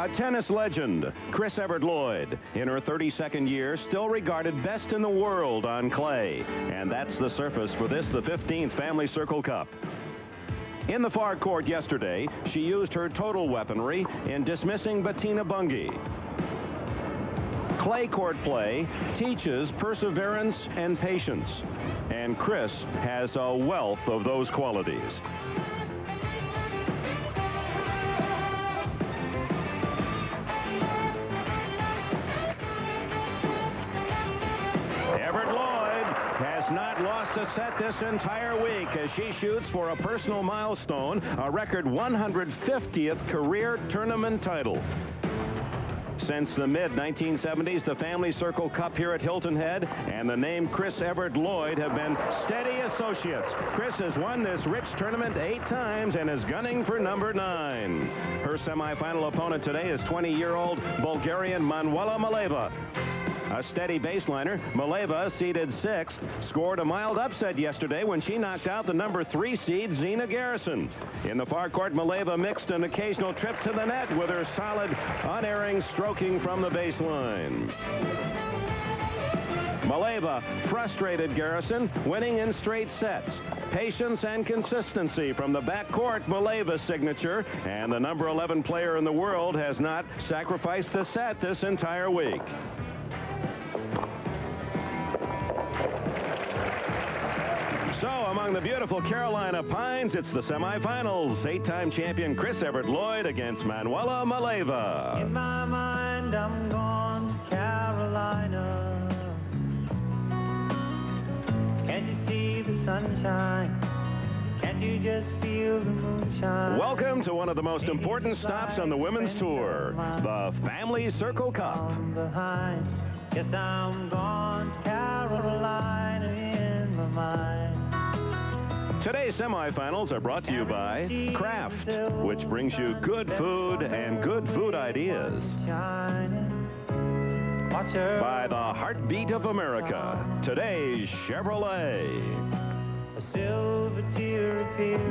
A tennis legend, Chris Evert Lloyd, in her 32nd year, still regarded best in the world on clay. And that's the surface for this, the 15th Family Circle Cup. In the far court yesterday, she used her total weaponry in dismissing Bettina Bunge. Clay court play teaches perseverance and patience, and Chris has a wealth of those qualities. Evert Lloyd has not lost a set this entire week as she shoots for a personal milestone, a record 150th career tournament title. Since the mid-1970s, the Family Circle Cup here at Hilton Head and the name Chris Evert Lloyd have been steady associates. Chris has won this rich tournament 8 times and is gunning for number 9. Her semifinal opponent today is 20-year-old Bulgarian Manuela Maleeva. A steady baseliner, Maleeva, seeded 6th, scored a mild upset yesterday when she knocked out the number 3 seed Zina Garrison. In the far court, Maleeva mixed an occasional trip to the net with her solid, unerring stroking from the baseline. Maleeva frustrated Garrison, winning in straight sets. Patience and consistency from the backcourt, Maleeva's signature, and the number 11 player in the world has not sacrificed a set this entire week. So, among the beautiful Carolina Pines, it's the semifinals. 8-time champion Chris Evert Lloyd against Manuela Maleeva. In my mind, I'm going to Carolina. Can't you see the sunshine? Can't you just feel the moonshine? Welcome to one of the most important stops on the women's tour, the Family Circle Cup. Yes, I'm going to Carolina in my mind. Today's semifinals are brought to you by Kraft, which brings you good food and good food ideas. By the heartbeat of America, today's Chevrolet.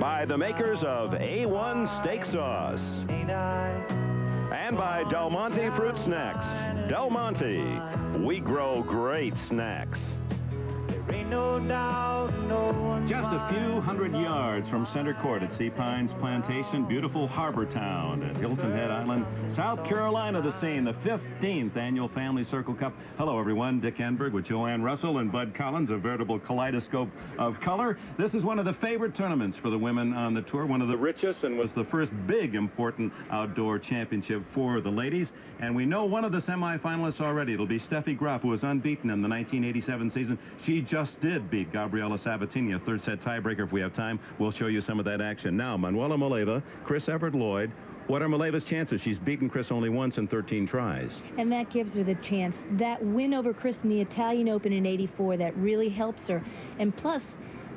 By the makers of A1 Steak Sauce. And by Del Monte Fruit Snacks. Del Monte, we grow great snacks. No doubt, no one. Just a few hundred yards from center court at Sea Pines Plantation, beautiful harbor town at Hilton Head Island, South Carolina, the scene, the 15th annual Family Circle Cup. Hello, everyone. Dick Enberg with Joanne Russell and Bud Collins, a veritable kaleidoscope of color. This is one of the favorite tournaments for the women on the tour, one of the richest, and was the first big, important outdoor championship for the ladies. And we know one of the semifinalists already. It'll be Steffi Graf, who was unbeaten in the 1987 season. She just did beat Gabriela Sabatini, a third-set tiebreaker. If we have time, we'll show you some of that action. Now, Manuela Maleeva, Chris Evert Lloyd. What are Maleeva's chances? She's beaten Chris only once in 13 tries. And that gives her the chance. That win over Chris in the Italian Open in '84, that really helps her. And plus,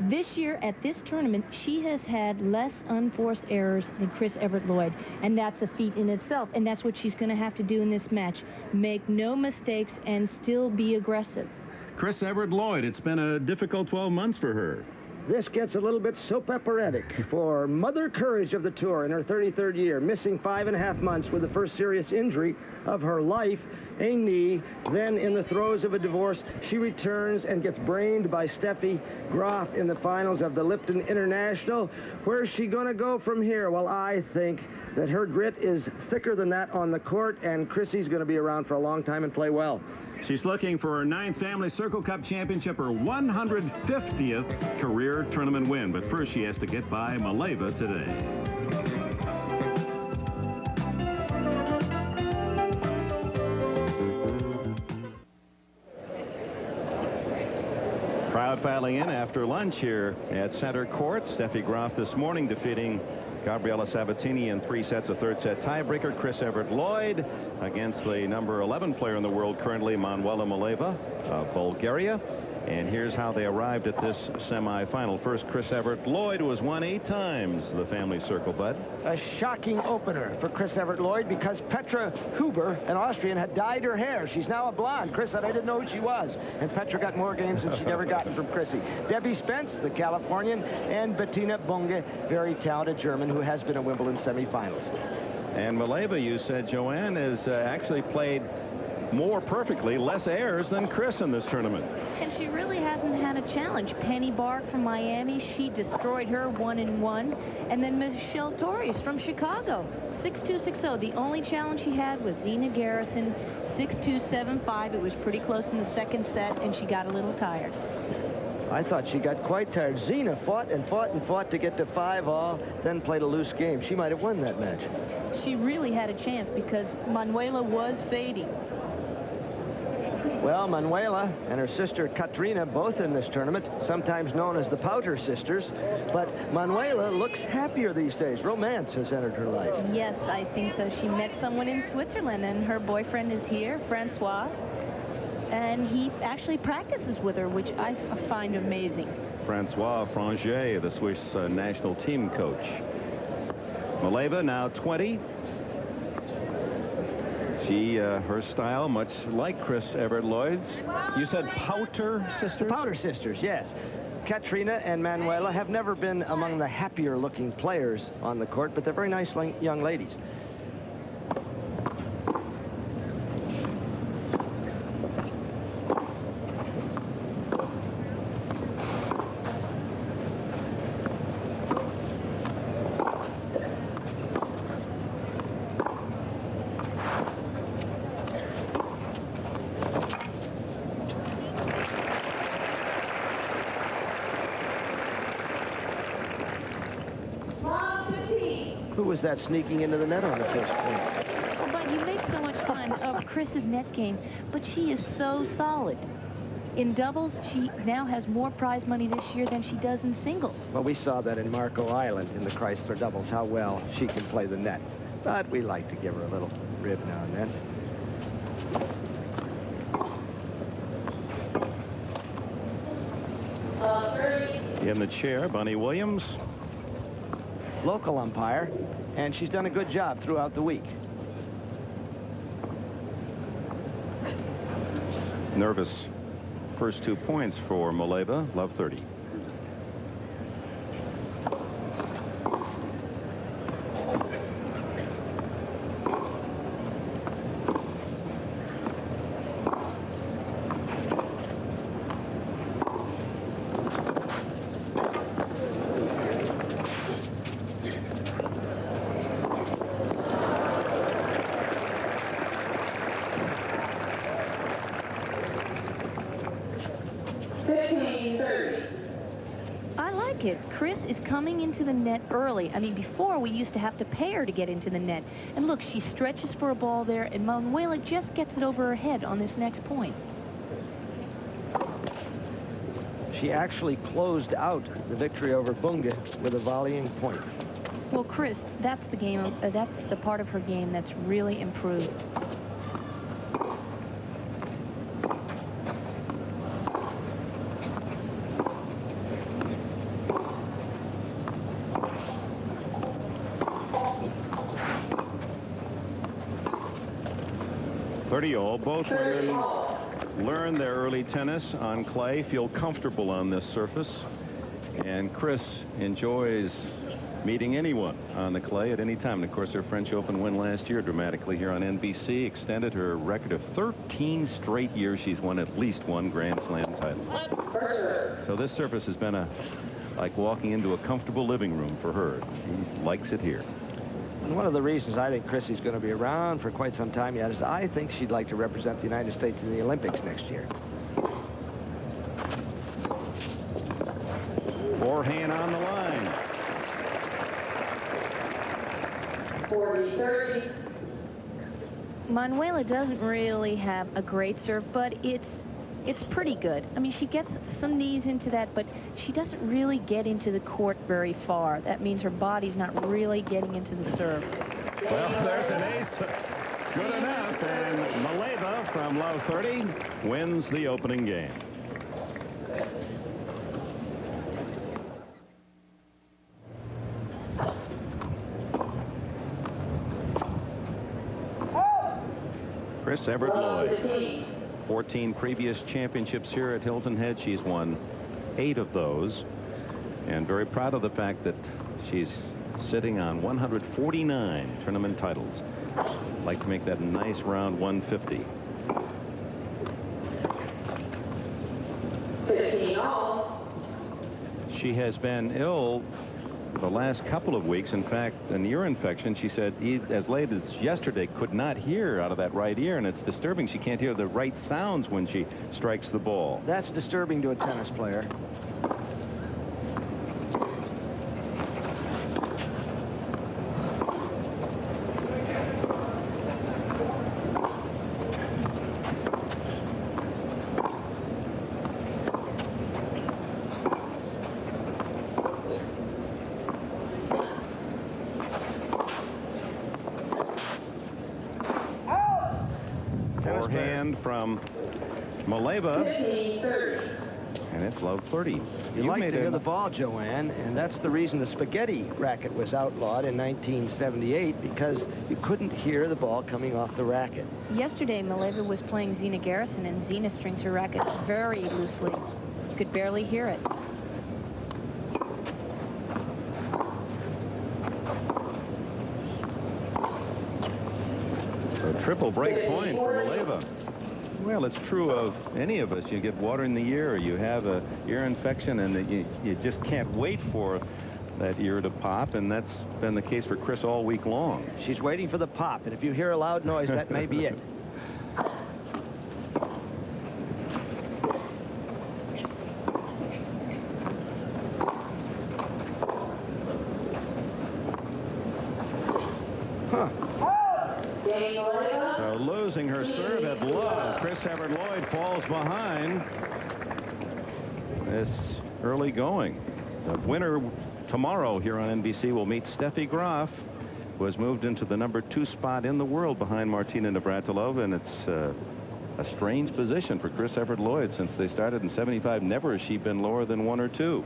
this year at this tournament, she has had less unforced errors than Chris Evert Lloyd. And that's a feat in itself. And that's what she's going to have to do in this match. Make no mistakes and still be aggressive. Chris Evert Lloyd, it's been a difficult 12 months for her. This gets a little bit soap operatic for Mother Courage of the tour in her 33rd year, missing 5.5 months with the first serious injury of her life, a knee. Then, in the throes of a divorce, she returns and gets brained by Steffi Graf in the finals of the Lipton International. Where's she going to go from here? Well, I think that her grit is thicker than that on the court, and Chrissy's going to be around for a long time and play well. She's looking for her 9th Family Circle Cup championship, her 150th career tournament win. But first, she has to get by Maleeva today. Crowd filing in after lunch here at center court. Steffi Graf this morning defeating Gabriela Sabatini in 3 sets, a third-set tiebreaker. Chris Evert Lloyd against the number 11 player in the world currently, Manuela Maleeva of Bulgaria. And here's how they arrived at this semifinal. First, Chris Evert Lloyd, who has won 8 times the Family Circle, Bud. A shocking opener for Chris Evert Lloyd because Petra Huber, an Austrian, had dyed her hair. She's now a blonde. Chris said, I didn't know who she was. And Petra got more games than she'd ever gotten from Chrissy. Debbie Spence, the Californian, and Bettina Bunge, very talented German, who has been a Wimbledon semifinalist. And Maleeva, you said, Joanne, has actually played more perfectly, less errors than Chris in this tournament. And she really hasn't had a challenge. Penny Bark from Miami, she destroyed her 1-1. And then Michelle Torres from Chicago, 6-2, 6-0. The only challenge she had was Zina Garrison, 6-2, 7-5. It was pretty close in the second set, and she got a little tired. I thought she got quite tired. Zina fought and fought and fought to get to 5-all, then played a loose game. She might have won that match. She really had a chance because Manuela was fading. Well, Manuela and her sister Katrina, both in this tournament, sometimes known as the Powder Sisters. But Manuela looks happier these days. Romance has entered her life. Yes, I think so. She met someone in Switzerland, and her boyfriend is here, Francois. And he actually practices with her, which I find amazing. Francois Franget, the Swiss national team coach. Maleeva, now 20. She, her style, much like Chris Evert Lloyd's. You said Powder Sisters? Powder Sisters, yes. Katrina and Manuela have never been among the happier-looking players on the court, but they're very nice young ladies. Who was that sneaking into the net on the first point? Oh, but you make so much fun of Chris's net game, but she is so solid. In doubles, she now has more prize money this year than she does in singles. Well, we saw that in Marco Island in the Chrysler doubles, how well she can play the net. But we like to give her a little rib now and then. In the chair, Bunny Williams. Local umpire, and she's done a good job throughout the week. Nervous first 2 points for Maleeva, love 30. I like it. Chris is coming into the net early. I mean, before we used to have to pay her to get into the net. And look, she stretches for a ball there, and Manuela just gets it over her head on this next point. She actually closed out the victory over Bunga with a volleying point. Well, Chris, that's the game. That's the part of her game that's really improved. Both women learn their early tennis on clay, feel comfortable on this surface, and Chris enjoys meeting anyone on the clay at any time. And of course, her French Open win last year dramatically here on NBC extended her record of 13 straight years she's won at least one Grand Slam title. So this surface has been like walking into a comfortable living room for her. She likes it here. And one of the reasons I think Chrissy's going to be around for quite some time yet is I think she'd like to represent the United States in the Olympics next year. Forehand on the line. 40-30. Manuela doesn't really have a great serve, but it's pretty good. I mean, she gets some knees into that, but she doesn't really get into the court very far. That means her body's not really getting into the serve. Well, there's an ace. Good enough. And Maleeva from low 30 wins the opening game. Chris Evert Lloyd. 14 previous championships here at Hilton Head. She's won 8 of those, and very proud of the fact that she's sitting on 149 tournament titles. Like to make that a nice round 150. She has been ill the last couple of weeks. In fact, an ear infection. She said as late as yesterday could not hear out of that right ear, and it's disturbing. She can't hear the right sounds when she strikes the ball. That's disturbing to a tennis player. Forehand from Maleeva, and it's low 30. You like to hear the ball, Joanne, and that's the reason the spaghetti racket was outlawed in 1978, because you couldn't hear the ball coming off the racket. Yesterday, Maleeva was playing Zina Garrison, and Zina strings her racket very loosely. You could barely hear it. Triple break point for Maleeva. Well, it's true of any of us. You get water in the ear, or you have a ear infection, and you just can't wait for that ear to pop, and that's been the case for Chris all week long. She's waiting for the pop, and if you hear a loud noise, that may be it. So losing her serve at love, Chris Evert Lloyd falls behind this early going. The winner tomorrow here on NBC will meet Steffi Graf, who has moved into the #2 spot in the world behind Martina Navratilova, and it's a strange position for Chris Evert Lloyd since they started in '75. Never has she been lower than 1 or 2.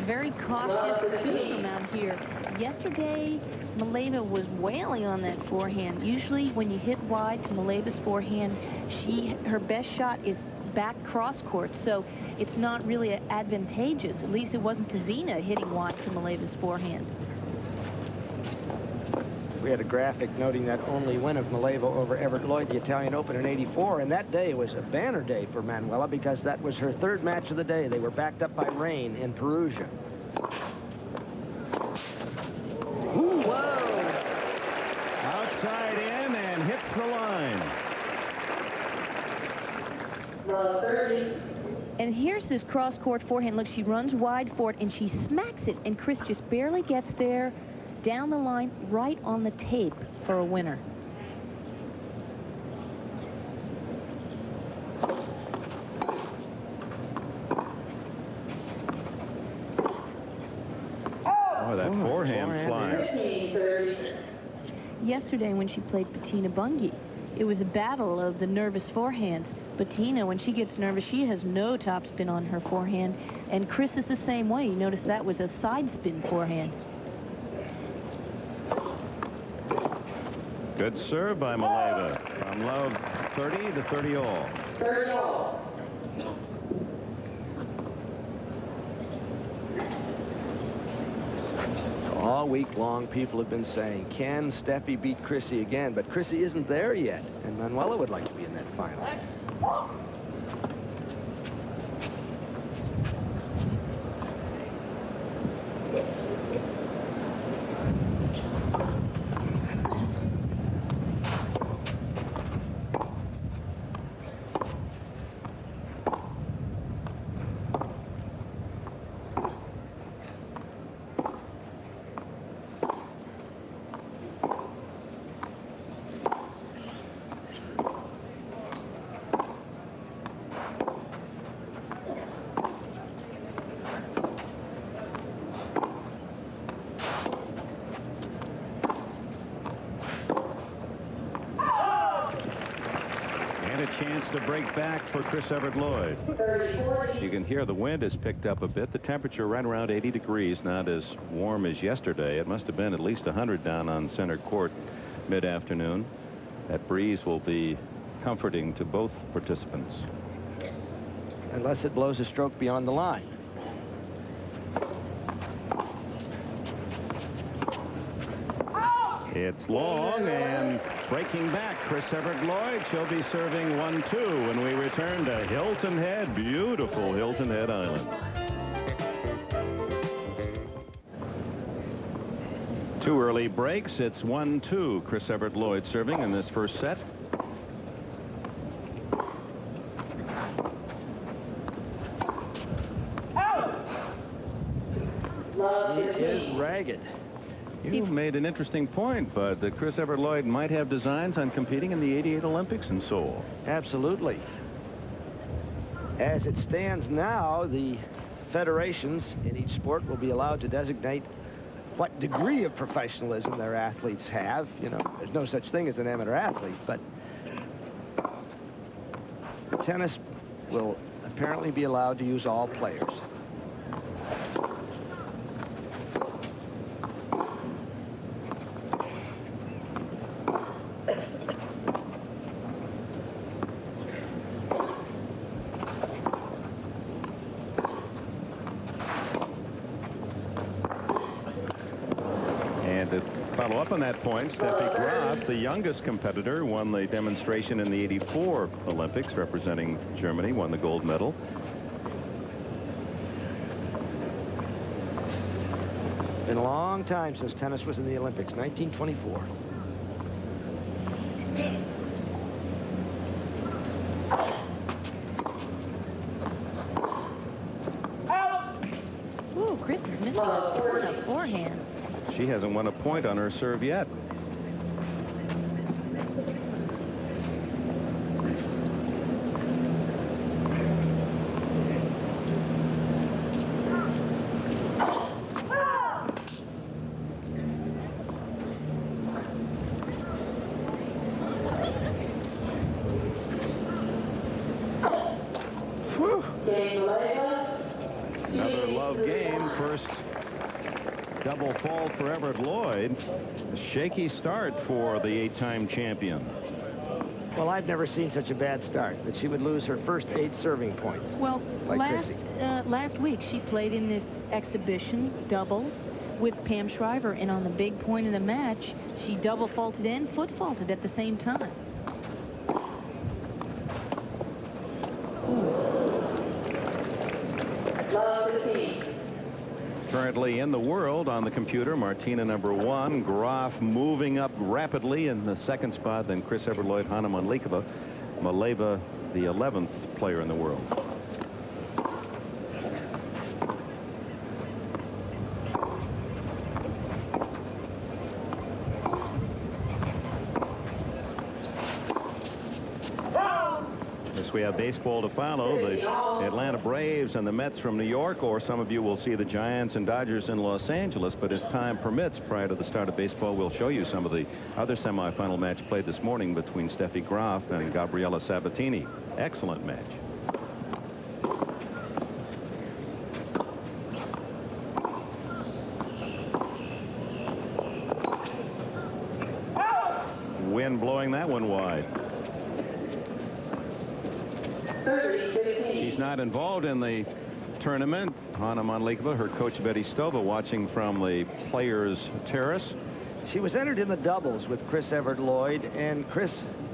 Very cautious twosome out here. Yesterday, Maleeva was wailing on that forehand. Usually, when you hit wide to Maleeva's forehand, her best shot is back cross court, so it's not really advantageous. At least it wasn't to Zina hitting wide to Maleeva's forehand. We had a graphic noting that only win of Maleeva over Evert Lloyd, the Italian Open in '84, and that day was a banner day for Manuela because that was her 3rd match of the day. They were backed up by rain in Perugia. Ooh. Whoa! Outside in and hits the line. And here's this cross-court forehand. Look, she runs wide for it, and she smacks it, and Chris just barely gets there. Down the line, right on the tape for a winner. Oh, that forehand flying. Yesterday when she played Bettina Bungie, it was a battle of the nervous forehands. Bettina, when she gets nervous, she has no topspin on her forehand, and Chris is the same way. You notice that was a side spin forehand. Good serve by Maleeva. From love 30 to 30 all. 30 all. All week long, people have been saying, can Steffi beat Chrissy again? But Chrissy isn't there yet, and Manuela would like to be in that final. And a chance to break back for Chris Evert Lloyd. You can hear the wind has picked up a bit. The temperature right around 80 degrees, not as warm as yesterday. It must have been at least 100 down on center court mid-afternoon. That breeze will be comforting to both participants. Unless it blows a stroke beyond the line. It's long and breaking back. Chris Evert Lloyd. She'll be serving 1-2 when we return to Hilton Head. Beautiful Hilton Head Island. Two early breaks. It's 1-2. Chris Evert Lloyd serving in this first set. He is ragged. You made an interesting point, but Chris Evert Lloyd might have designs on competing in the '88 Olympics in Seoul. Absolutely. As it stands now, the federations in each sport will be allowed to designate what degree of professionalism their athletes have. You know, there's no such thing as an amateur athlete, but tennis will apparently be allowed to use all players. Follow up on that point, Steffi Graf, the youngest competitor, won the demonstration in the '84 Olympics, representing Germany, won the gold medal. Been a long time since tennis was in the Olympics, 1924. Ooh, Chris is missing a ton of forehands. She hasn't won a point on her serve yet. Another love game. First double fault for Evert Lloyd. A shaky start for the 8-time champion. Well, I've never seen such a bad start, that she would lose her first 8 serving points. Well, Chrissy. last week she played in this exhibition doubles with Pam Shriver, and on the big point of the match, she double faulted and foot faulted at the same time. Currently in the world on the computer, Martina #1, Graf moving up rapidly in the second spot, then Chris Evert Lloyd, Har-Tru, Maleeva, the 11th player in the world. We have baseball to follow. The Atlanta Braves and the Mets from New York, or some of you will see the Giants and Dodgers in Los Angeles. But if time permits, prior to the start of baseball, we'll show you some of the other semifinal match played this morning between Steffi Graf and Gabriela Sabatini. Excellent match. Wind blowing that one wide. She's not involved in the tournament. Har-Tru Maleeva, her coach Betty Stova, watching from the players' terrace. She was entered in the doubles with Chris Evert Lloyd, and Chris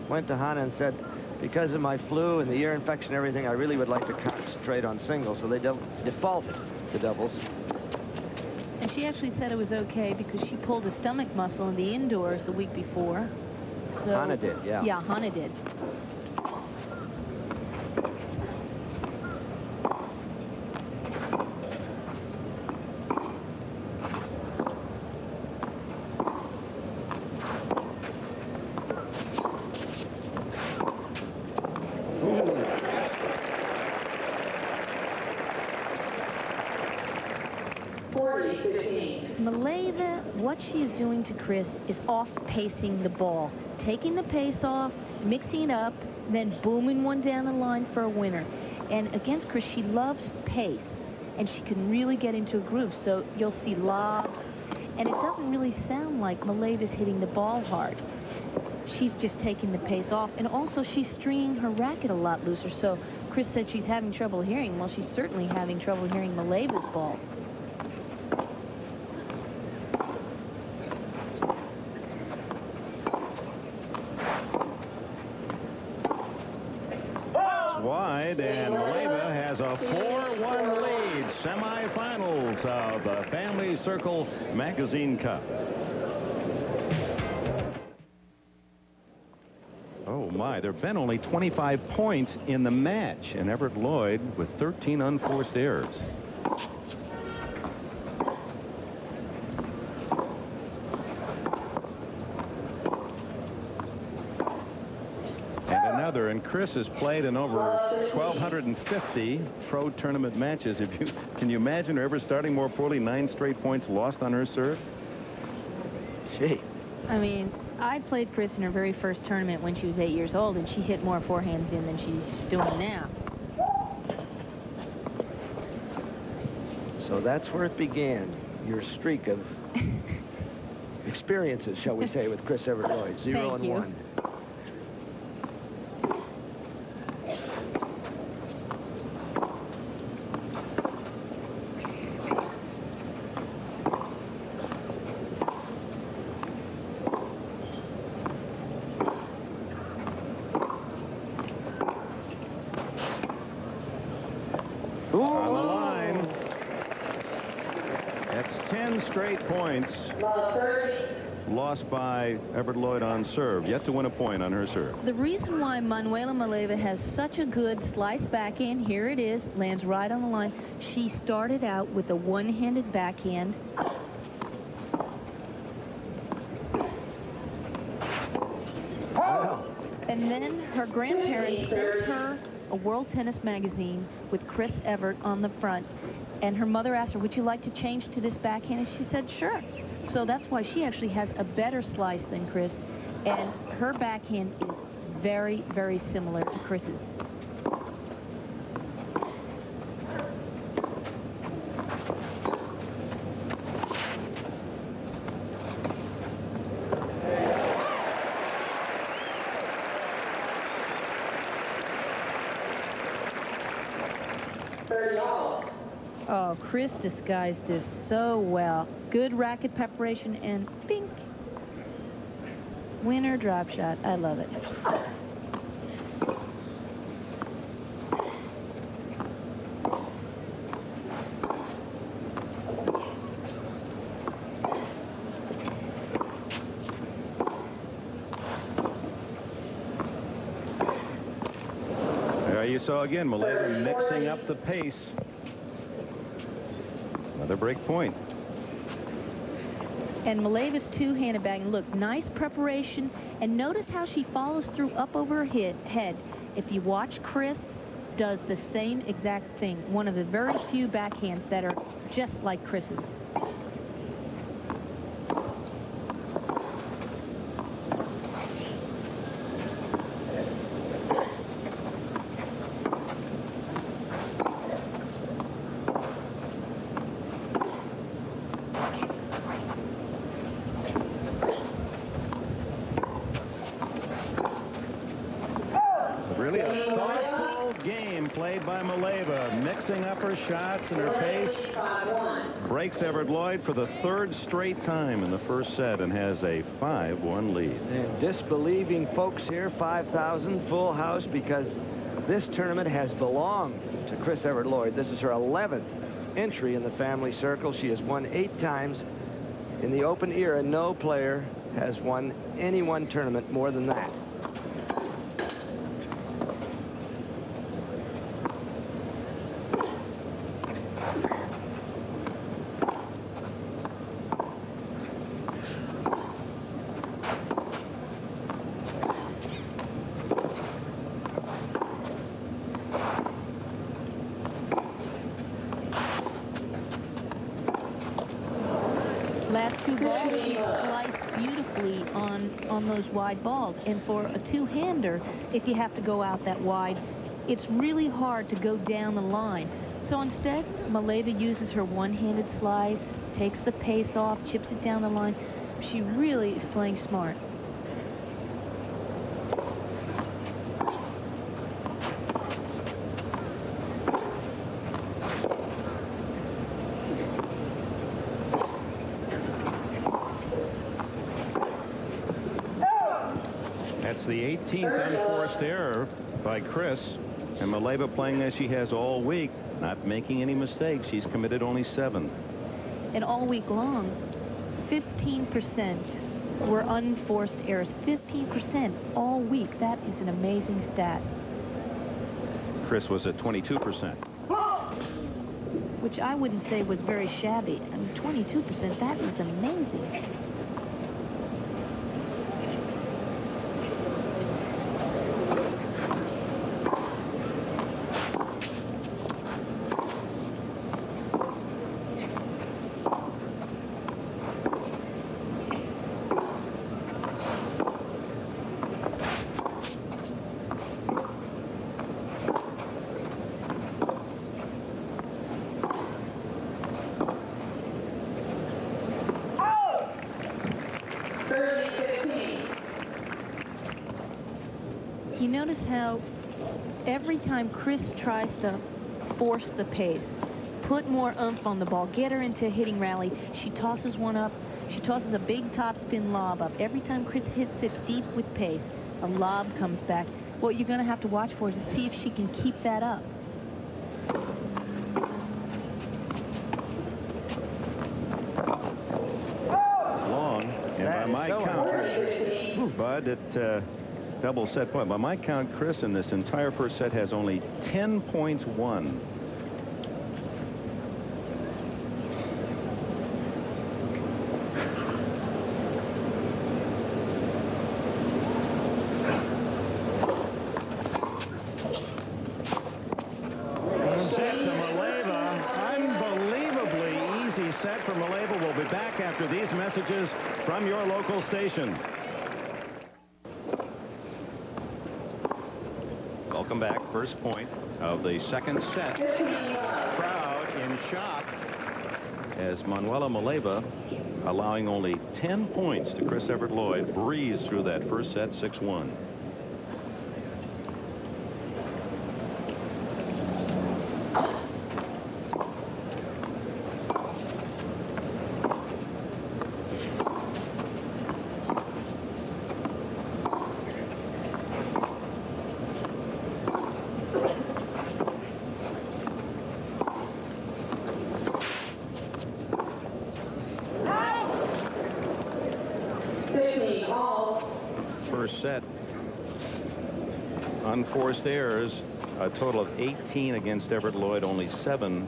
went to Har-Tru and said, because of my flu and the ear infection and everything, I really would like to concentrate on singles. So they defaulted to doubles. And she actually said it was okay because she pulled a stomach muscle in the indoors the week before. So, Har-Tru did, yeah. Yeah, Har-Tru did. Maleeva, what she is doing to Chris is off-pacing the ball, taking the pace off mixing it up, then booming one down the line for a winner. And against Chris, she loves pace, and she can really get into a groove. So you'll see lobs, and it doesn't really sound like Maleeva's hitting the ball hard. She's just taking the pace off, and also she's stringing her racket a lot looser. So Chris said she's having trouble hearing. Well, she's certainly having trouble hearing Maleeva's ball. Wide, and Maleeva has a 4-1 lead. Semifinals of the Family Circle Magazine Cup. Oh my, there have been only 25 points in the match, and Evert Lloyd with 13 unforced errors. And Chris has played in over 1,250 pro tournament matches. Can you imagine her ever starting more poorly? 9 straight points lost on her serve. Gee. I mean, I played Chris in her very first tournament when she was 8 years old, and she hit more forehands in than she's doing now. So that's where it began, your streak of experiences, shall we say, with Chris Evert Lloyd. 0 and 1. On the line. That's 10 straight points lost by Evert Lloyd on serve. Yet to win a point on her serve. The reason why Manuela Maleeva has such a good slice backhand, here it is, lands right on the line. She started out with a one-handed backhand. And then her grandparents sent her a World Tennis magazine with Chris Evert on the front. And her mother asked her, would you like to change to this backhand? And she said, sure. So that's why she actually has a better slice than Chris. And her backhand is very, very similar to Chris's. Oh, Chris disguised this so well. Good racket preparation and bink. Winner drop shot. I love it. There you saw again, Maleeva mixing up the pace. Another break point. And Maleeva's two-handed backhand. Look, nice preparation. And notice how she follows through up over her head. If you watch, Chris does the same exact thing. One of the very few backhands that are just like Chris's. Really a thoughtful game played by Maleeva, mixing up her shots and her pace. Breaks Evert Lloyd for the 3rd straight time in the first set and has a 5-1 lead. And disbelieving folks here, 5,000 full house, because this tournament has belonged to Chris Evert Lloyd. This is her 11th entry in the family circle. She has won 8 times. In the Open era, no player has won any one tournament more than that. Last 2 balls, she sliced beautifully on those wide balls. And for a two-hander, if you have to go out that wide, it's really hard to go down the line. So instead, Maleeva uses her one-handed slice, takes the pace off, chips it down the line. She really is playing smart. That's the 18th unforced error by Chris. And Maleeva playing as she has all week, not making any mistakes. She's committed only 7. And all week long, 15% were unforced errors. 15% all week. That is an amazing stat. Chris was at 22%. Which I wouldn't say was very shabby. I mean, 22%, that is amazing. You notice how every time Chris tries to force the pace, put more oomph on the ball, get her into a hitting rally, she tosses one up. She tosses a big topspin lob up. Every time Chris hits it deep with pace, a lob comes back. What you're going to have to watch for is to see if she can keep that up. Long, and by my count, Bud, at double set point. By my count, Chris in this entire first set has only 10 points won. Set to Maleeva. Unbelievably easy set for Maleeva. We'll be back after these messages from your local station. Welcome back. First point of the second set. Crowd in shock as Manuela Maleeva, allowing only 10 points to Chris Evert Lloyd, breezed through that first set 6-1. First set, unforced errors, a total of 18 against Evert Lloyd, only 7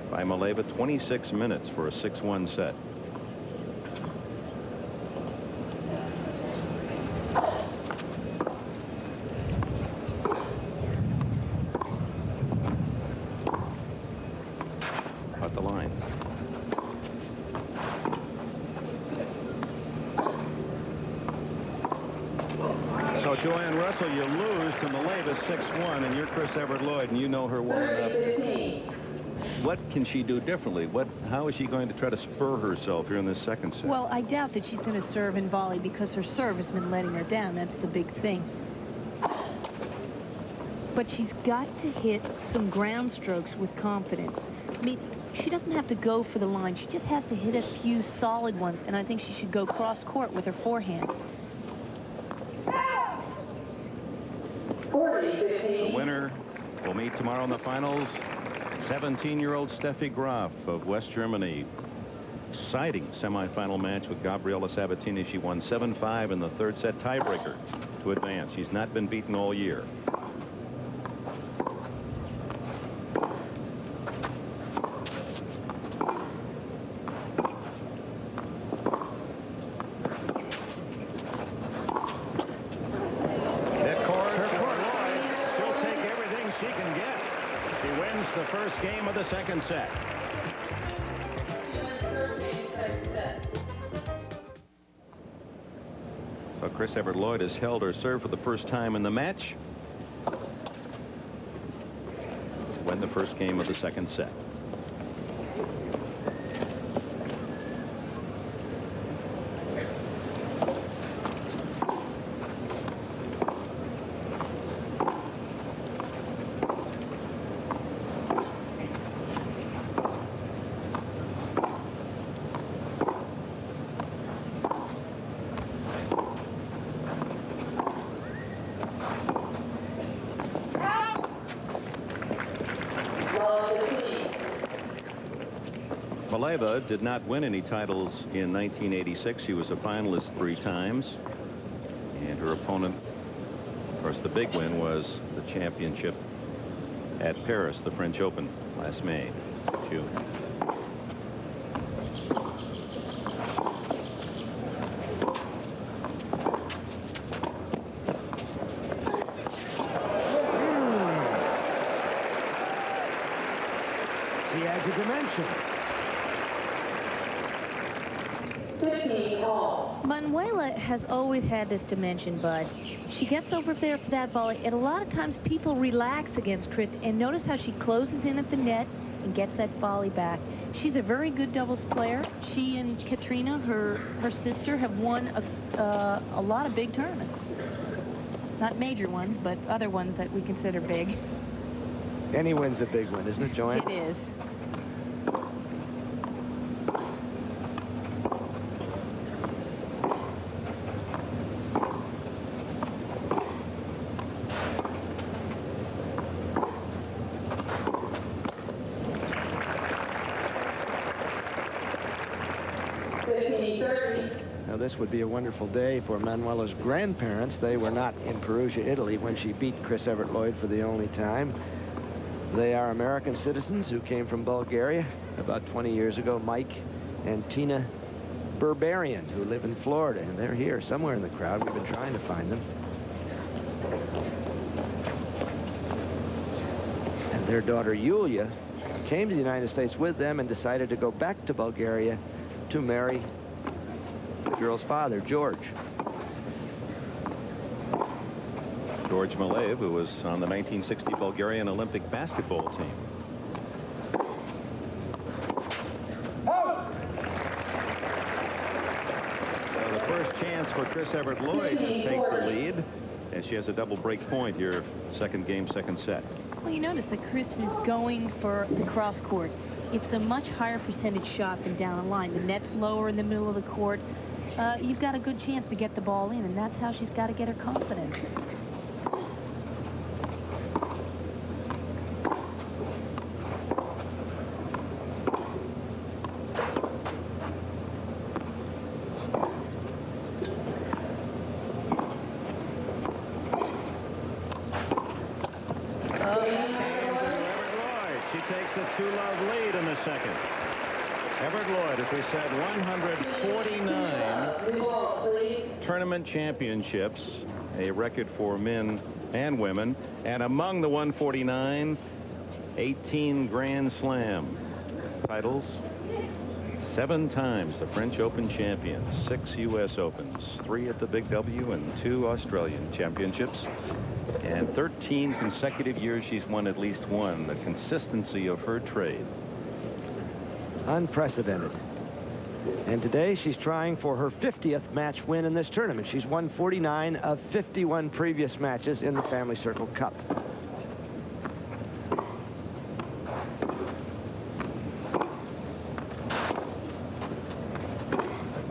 by Maleeva. 26 minutes for a 6-1 set. At the line. So, Joanne Russell, you lose to Maleeva 6-1, and you're Chris Evert Lloyd, and you know her well enough. What can she do differently? How is she going to try to spur herself here in this second set? Well, I doubt that she's going to serve and volley because her serve has been letting her down. That's the big thing. But she's got to hit some ground strokes with confidence. I mean, she doesn't have to go for the line. She just has to hit a few solid ones, and I think she should go cross-court with her forehand. The winner will meet tomorrow in the finals. 17-year-old Steffi Graf of West Germany. Exciting semifinal match with Gabriela Sabatini. She won 7-5 in the third set, tiebreaker to advance. She's not been beaten all year. The first game of the second set. Chris Evert Lloyd has held her serve for the first time in the match. Win the first game of the second set. Maleeva did not win any titles in 1986. She was a finalist 3 times. And her opponent, of course, the big win was the championship at Paris, the French Open, last May, June. She adds a dimension. Manuela has always had this dimension, Bud. She gets over there for that volley, and a lot of times people relax against Chris, and notice how she closes in at the net and gets that volley back. She's a very good doubles player. She and Katrina, her sister, have won a lot of big tournaments. Not major ones, but other ones that we consider big. Any win's a big one, isn't it, Joanne? It is. Now, this would be a wonderful day for Manuela's grandparents. They were not in Perugia, Italy, when she beat Chris Evert Lloyd for the only time. They are American citizens who came from Bulgaria about 20 years ago. Mike and Tina Berberian, who live in Florida, and they're here somewhere in the crowd. We've been trying to find them. And their daughter, Yulia, came to the United States with them and decided to go back to Bulgaria to marry the girl's father, George. George Maleev, who was on the 1960 Bulgarian Olympic basketball team. So the first chance for Chris Evert Lloyd to take the lead, and she has a double break point here, second game, second set. Well, you notice that Chris is going for the cross court. It's a much higher percentage shot than down the line. The net's lower in the middle of the court. You've got a good chance to get the ball in, and that's how she's got to get her confidence. Takes a 2-love lead in the second. Evert Lloyd, as we said, 149 tournament championships, a record for men and women. And among the 149, 18 Grand Slam titles, 7 times the French Open champion, 6 U.S. Opens, 3 at the Big W, and 2 Australian championships. And 13 consecutive years she's won at least one. The consistency of her trade. Unprecedented. And today she's trying for her 50th match win in this tournament. She's won 49 of 51 previous matches in the Family Circle Cup.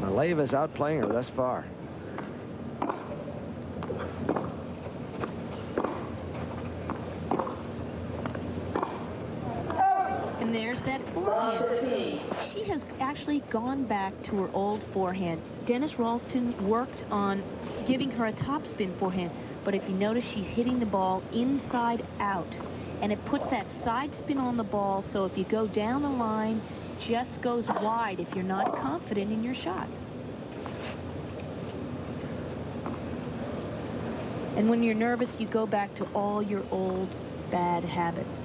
Maleeva's outplaying her thus far. There's that forehand. She has actually gone back to her old forehand. Dennis Ralston worked on giving her a topspin forehand, but if you notice, she's hitting the ball inside out, and it puts that side spin on the ball, so if you go down the line, just goes wide if you're not confident in your shot. And when you're nervous, you go back to all your old bad habits.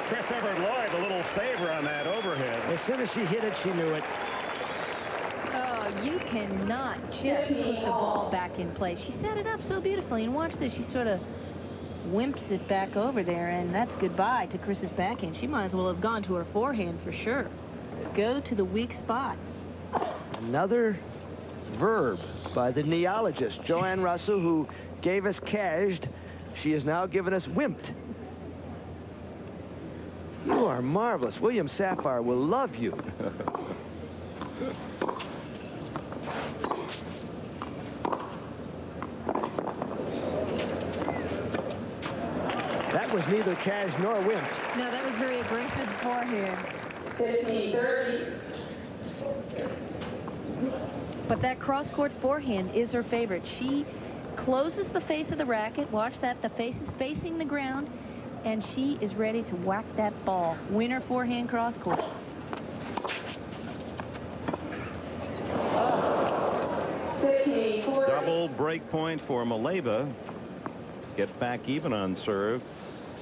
Chris Evert Lloyd a little favor on that overhead. As soon as she hit it, she knew it. Oh, you cannot just put the ball back in play. She set it up so beautifully, and watch this. She sort of wimps it back over there, and that's goodbye to Chris's backhand. She might as well have gone to her forehand for sure. Go to the weak spot. Another verb by the neologist, Joanne Russell, who gave us cashed. She has now given us wimped. You are marvelous. William Safire will love you. That was neither cash nor wimped. No, that was very aggressive forehand. 15-30. But that cross-court forehand is her favorite. She closes the face of the racket. Watch that. The face is facing the ground, and she is ready to whack that ball. Winner forehand cross-court. Double break point for Maleeva. Get back even on serve.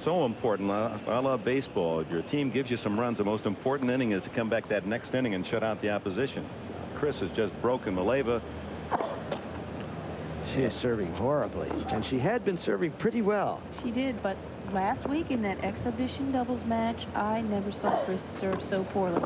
So important, a la baseball. Your team gives you some runs. The most important inning is to come back that next inning and shut out the opposition. Chris has just broken Maleeva. She is serving horribly, and she had been serving pretty well. She did, but last week in that exhibition doubles match, I never saw Chris serve so poorly.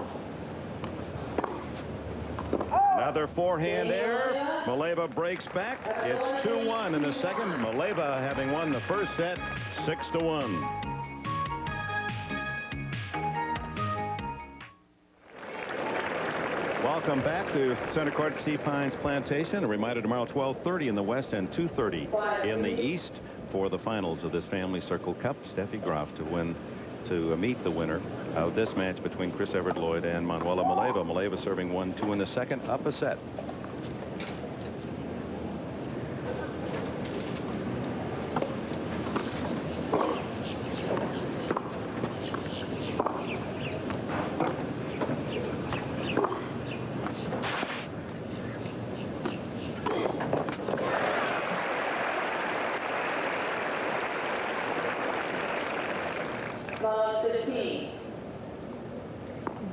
Another forehand error. Maleeva breaks back. It's 2-1 in the second. Maleeva having won the first set 6-1. Welcome back to Center Court Sea Pines Plantation. A reminder, tomorrow 12:30 in the west and 2:30 in the east for the finals of this Family Circle Cup. Steffi Graf to meet the winner of this match between Chris Evert Lloyd and Manuela Maleeva. Maleeva serving 1-2 in the second, up a set.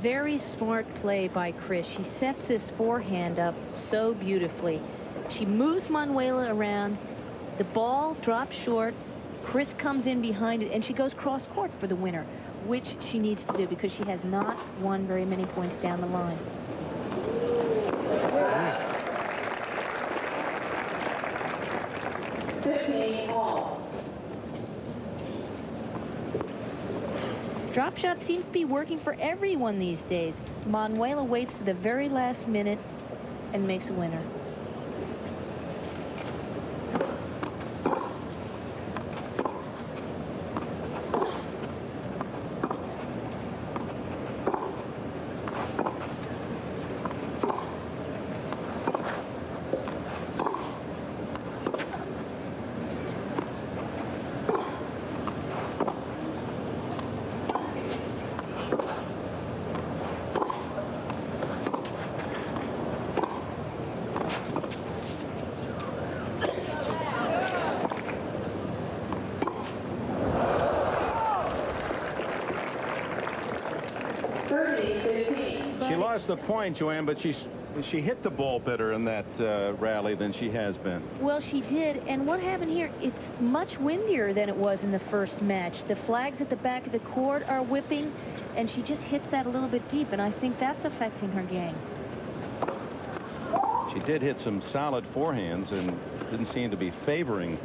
Very smart play by Chris. She sets this forehand up so beautifully. She moves Manuela around. The ball drops short. Chris comes in behind it, and she goes cross court for the winner, which she needs to do because she has not won very many points down the line. Drop shot seems to be working for everyone these days. Manuela waits to the very last minute and makes a winner. The point, Joanne, but she hit the ball better in that rally than she has been. Well, she did, and what happened here, it's much windier than it was in the first match. The flags at the back of the court are whipping, and she just hits that a little bit deep, and I think that's affecting her game. She did hit some solid forehands and didn't seem to be favoring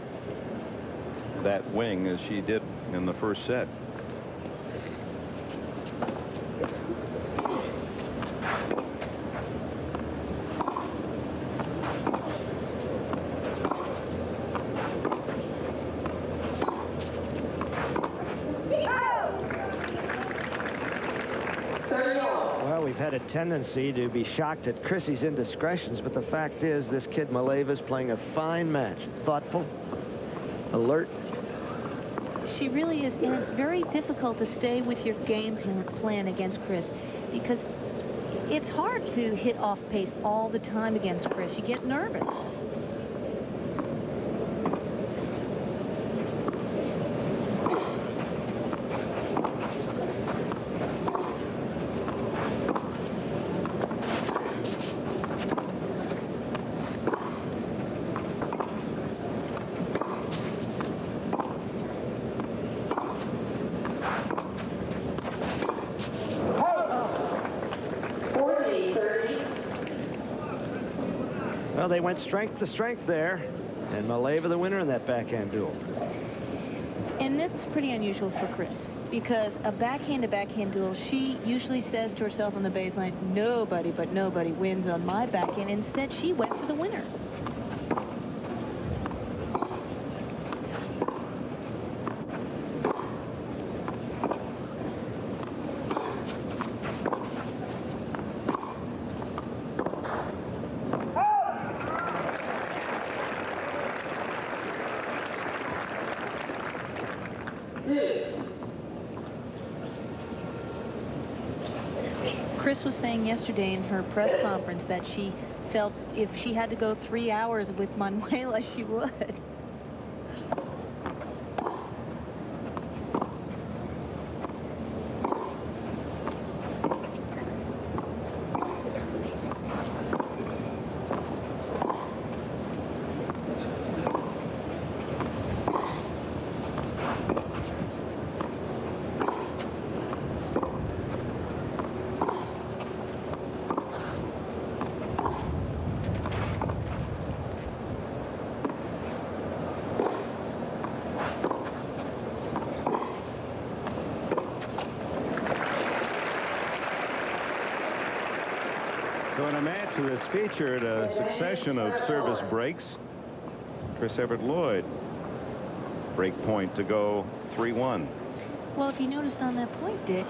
that wing as she did in the first set. Had a tendency to be shocked at Chrissy's indiscretions, but the fact is this kid Maleeva is playing a fine match. Thoughtful, alert. She really is, and it's very difficult to stay with your game plan against Chris because it's hard to hit off pace all the time against Chris. You get nervous. Well, they went strength to strength there, and Maleeva the winner in that backhand duel. And that's pretty unusual for Chris, because a backhand-to-backhand duel, she usually says to herself on the baseline, nobody but nobody wins on my backhand. Instead, she went for the winner. Chris was saying yesterday in her press conference that she felt if she had to go 3 hours with Manuela, she would. So in a match that has featured a succession of service breaks, Chris Evert Lloyd, break point to go 3-1. Well, if you noticed on that point, Dick,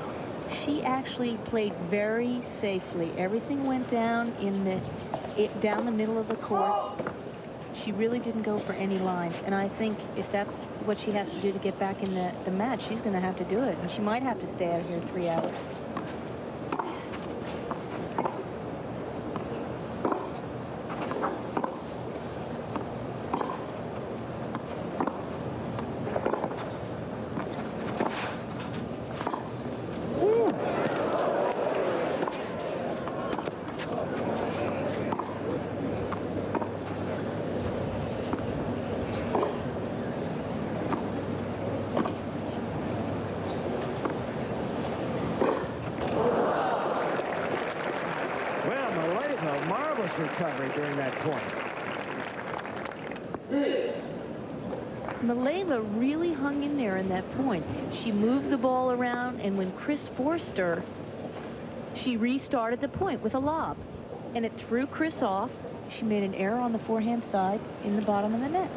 she actually played very safely. Everything went down down the middle of the court. She really didn't go for any lines, and I think if that's what she has to do to get back in the match, she's going to have to do it, and she might have to stay out here 3 hours. Recovery during that point. Maleeva really hung in there in that point. She moved the ball around, and when Chris forced her, she restarted the point with a lob. And it threw Chris off. She made an error on the forehand side in the bottom of the net.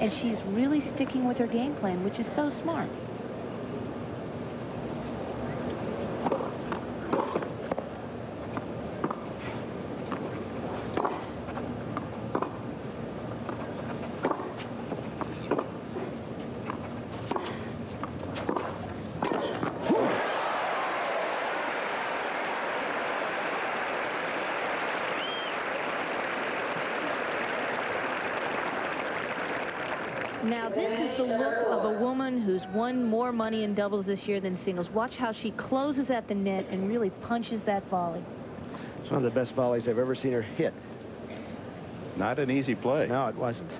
And she's really sticking with her game plan, which is so smart. Now, this is the look of a woman who's won more money in doubles this year than singles. Watch how she closes at the net and really punches that volley. It's one of the best volleys I've ever seen her hit. Not an easy play. No, it wasn't.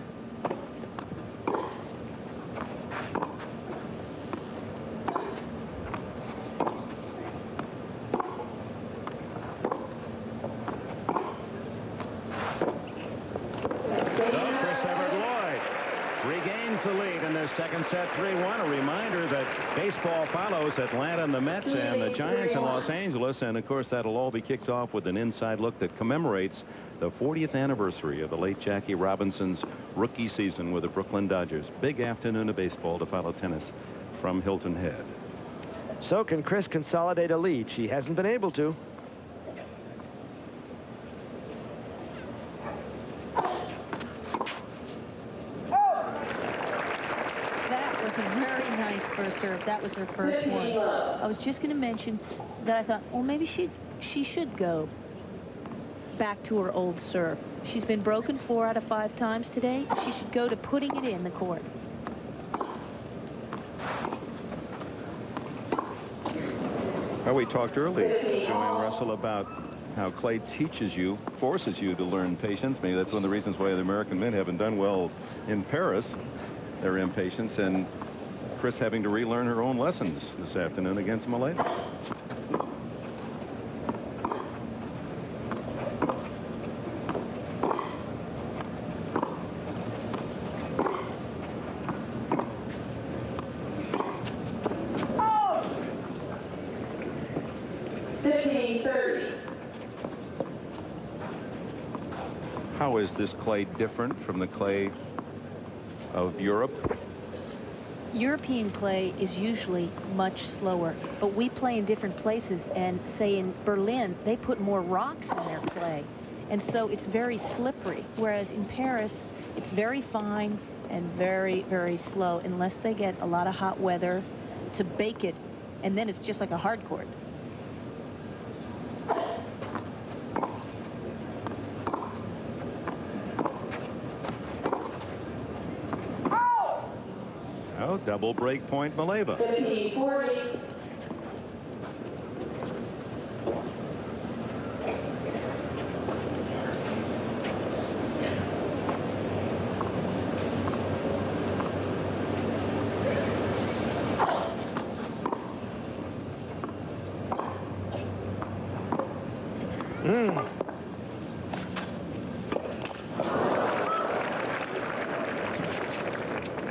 The lead in this second set, 3-1. A reminder that baseball follows Atlanta and the Mets and the Giants in Los Angeles. And, of course, that'll all be kicked off with an inside look that commemorates the 40th anniversary of the late Jackie Robinson's rookie season with the Brooklyn Dodgers. Big afternoon of baseball to follow tennis from Hilton Head. So can Chris consolidate a lead? She hasn't been able to. Serve. That was her first one. I was just going to mention that I thought, well, maybe she should go back to her old serve. She's been broken 4 out of 5 times today. She should go to putting it in the court. Well, we talked earlier, Joanne Russell, about how clay teaches you, forces you to learn patience. Maybe that's one of the reasons why the American men haven't done well in Paris. Their impatience, and Chris having to relearn her own lessons this afternoon against Maleeva. 15-30. How is this clay different from the clay of Europe? European clay is usually much slower, but we play in different places, and say in Berlin, they put more rocks in their clay, and so it's very slippery, whereas in Paris, it's very fine and very, very slow, unless they get a lot of hot weather to bake it, and then it's just like a hard court. Oh, double break point, Maleeva. 15-40. Mm.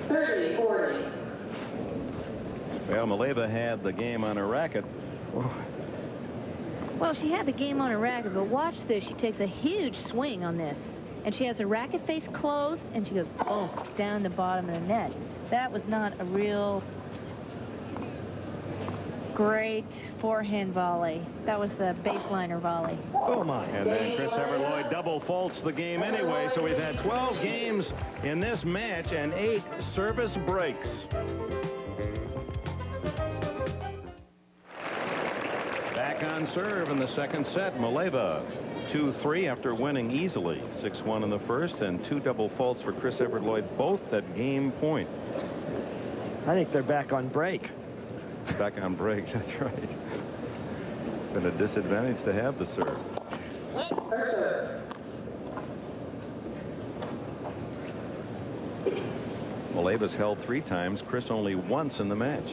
30-40. Well, Maleeva had the game on her racket. Well, she had the game on her racket, but watch this. She takes a huge swing on this, and she has her racket face closed, and she goes, boom, down the bottom of the net. That was not a real great forehand volley. That was the baseliner volley. Oh, my. And then Chris Evert Lloyd double faults the game anyway, so we've had 12 games in this match and 8 service breaks. Back on serve in the second set, Maleeva 2-3 after winning easily 6-1 in the first, and 2 double faults for Chris Evert Lloyd, both at game point. I think they're back on break. Back on break, that's right. It's been a disadvantage to have the serve. Maleeva's held 3 times, Chris only once in the match.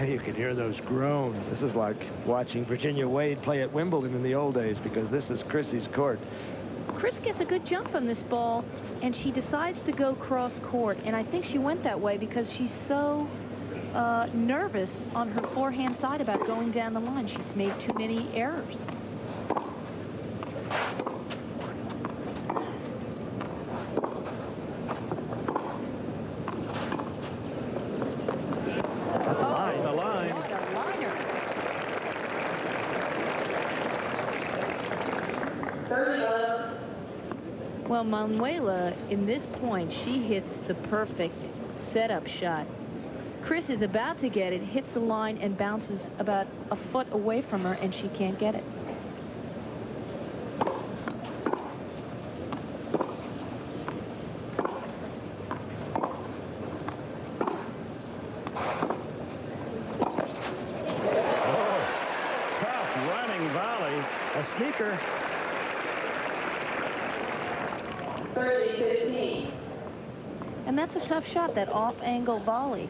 You can hear those groans. This is like watching Virginia Wade play at Wimbledon in the old days, because this is Chrissy's court. Chris gets a good jump on this ball, and she decides to go cross court, and I think she went that way because she's so nervous on her forehand side about going down the line. She's made too many errors. Well, Manuela, in this point, she hits the perfect setup shot. Chris is about to get it, hits the line, and bounces about a foot away from her, and she can't get it. Oh, tough running volley. A sneaker. 30-15. And that's a tough shot, that off-angle volley.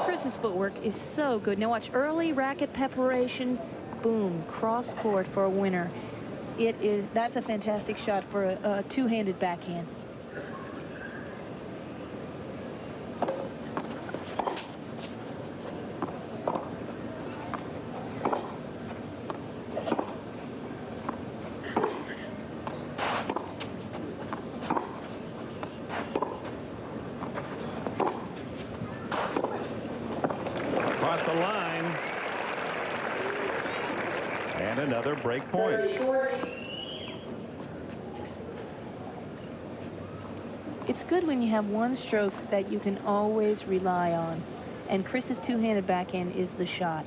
Chris's footwork is so good. Now watch, early racket preparation, boom, cross court for a winner. That's a fantastic shot for a two-handed backhand. Another break point. 30-40. It's good when you have one stroke that you can always rely on. And Chris's two-handed backhand is the shot.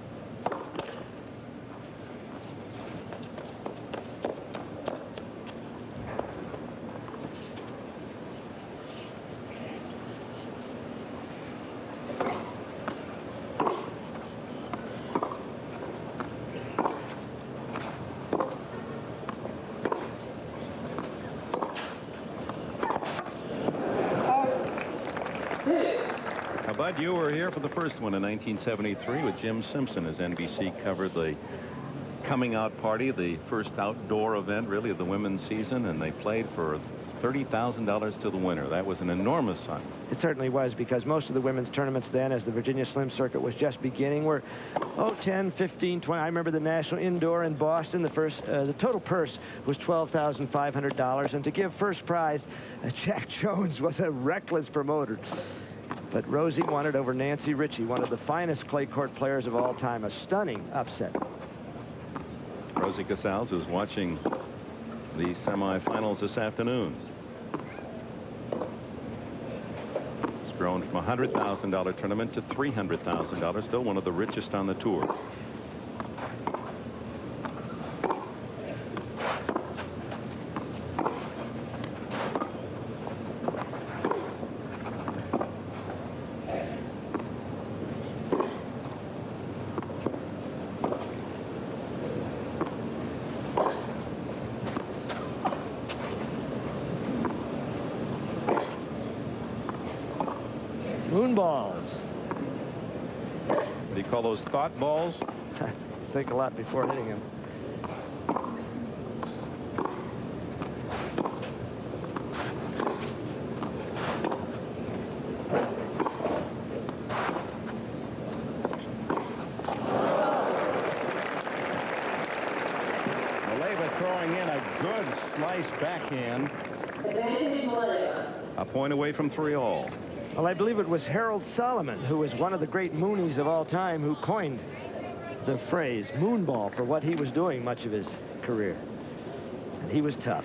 Bud, you were here for the first one in 1973 with Jim Simpson as NBC covered the coming out party, the first outdoor event, really, of the women's season, and they played for $30,000 to the winner. That was an enormous sum. It certainly was, because most of the women's tournaments then, as the Virginia Slim Circuit was just beginning, were, 10, 15, 20. I remember the National Indoor in Boston. The total purse was $12,500, and to give first prize, Jack Jones was a reckless promoter. But Rosie won it over Nancy Ritchie, one of the finest clay court players of all time. A stunning upset. Rosie Casals is watching the semifinals this afternoon. It's grown from a $100,000 tournament to $300,000, still one of the richest on the tour. Balls. What do you call those, thought balls? Think a lot before hitting him. Maleeva throwing in a good slice backhand. A point away from 3-all. Well, I believe it was Harold Solomon, who was one of the great Moonies of all time, who coined the phrase moonball for what he was doing much of his career. And he was tough.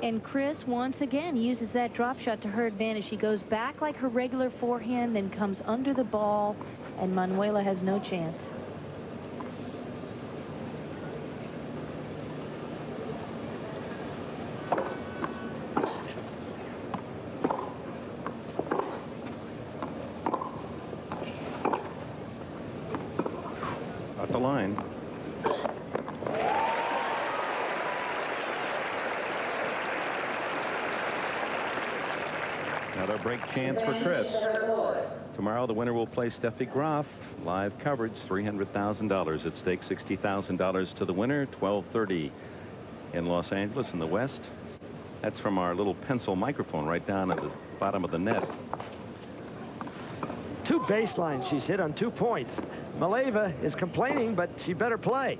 And Chris, once again, uses that drop shot to her advantage. She goes back like her regular forehand, then comes under the ball, and Manuela has no chance. At the line. Another break chance for Chris. Tomorrow, the winner will play Steffi Graf. Live coverage, $300,000 at stake, $60,000 to the winner, 12:30 in Los Angeles in the West. That's from our little pencil microphone right down at the bottom of the net. 2 baselines she's hit on 2 points. Maleeva is complaining, but she better play.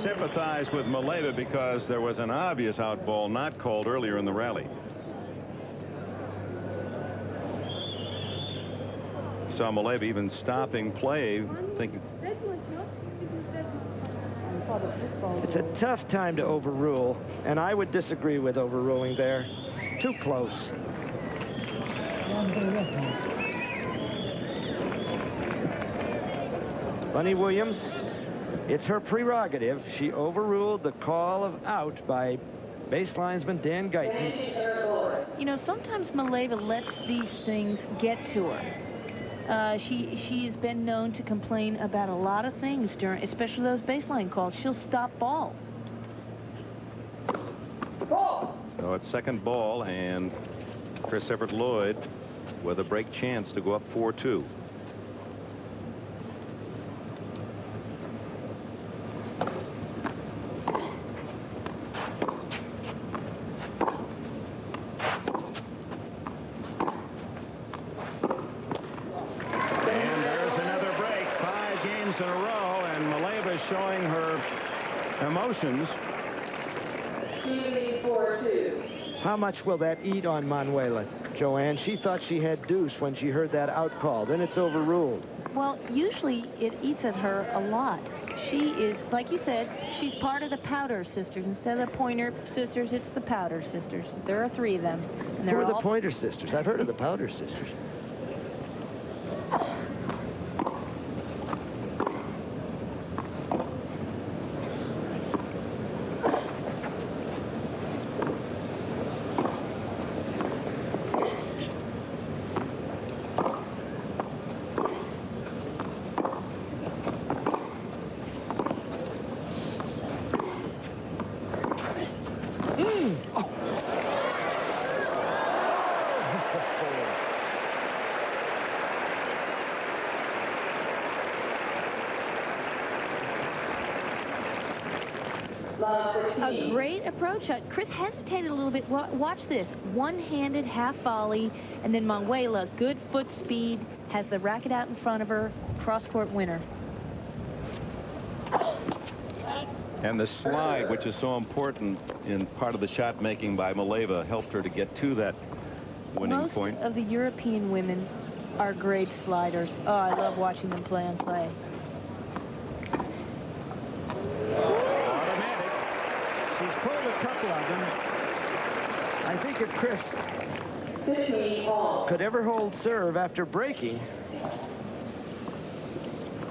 Sympathize with Maleeva because there was an obvious out ball not called earlier in the rally. Saw Maleeva even stopping play, thinking. It's a tough time to overrule, and I would disagree with overruling there. Too close. Bunny Williams. It's her prerogative. She overruled the call of out by base linesman Dan Guyton. You know, sometimes Maleeva lets these things get to her. She has been known to complain about a lot of things during, especially those baseline calls. She'll stop balls. So it's second ball, and Chris Evert Lloyd with a break chance to go up 4-2. In a row, and Maleeva is showing her emotions. 4-2. How much will that eat on Manuela, Joanne? She thought she had deuce when she heard that out call. Then it's overruled. Well, usually it eats at her a lot. She is, like you said, she's part of the Powder Sisters. Instead of the Pointer Sisters, it's the Powder Sisters. There are 3 of them. And Who are the Pointer Sisters? I've heard of the Powder Sisters. A great approach shot. Chris hesitated a little bit. Watch this. One-handed half volley, and then Manuela, good foot speed, has the racket out in front of her. Cross-court winner. And the slide, which is so important in part of the shot making by Maleeva, helped her to get to that winning point. Most of the European women are great sliders. Oh, I love watching them play on clay. She's pulled a couple of them. I think if Chris could ever hold serve after breaking.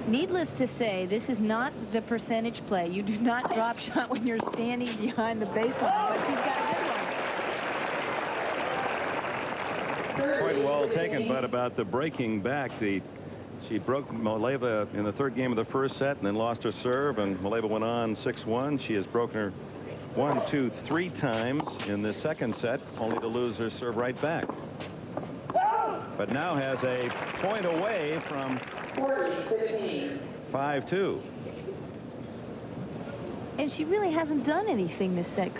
Needless to say, this is not the percentage play. You do not drop shot when you're standing behind the baseline, but she's got a good one. Point well taken, but about the breaking back, she broke Maleeva in the 3rd game of the 1st set and then lost her serve, and Maleeva went on 6-1. She has broken her 1, 2, 3 times in the 2nd set, only to lose her serve right back. But now has a point away from 5-2. And she really hasn't done anything this set.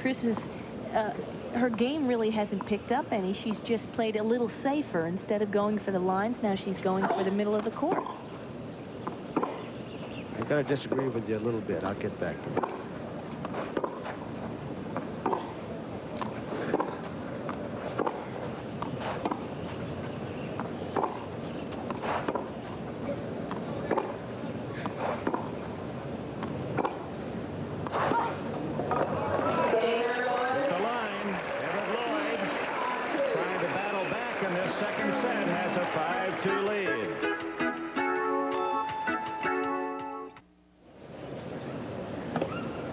Her game really hasn't picked up any. She's just played a little safer. Instead of going for the lines, now she's going for the middle of the court. I've got to disagree with you a little bit. I'll get back to it.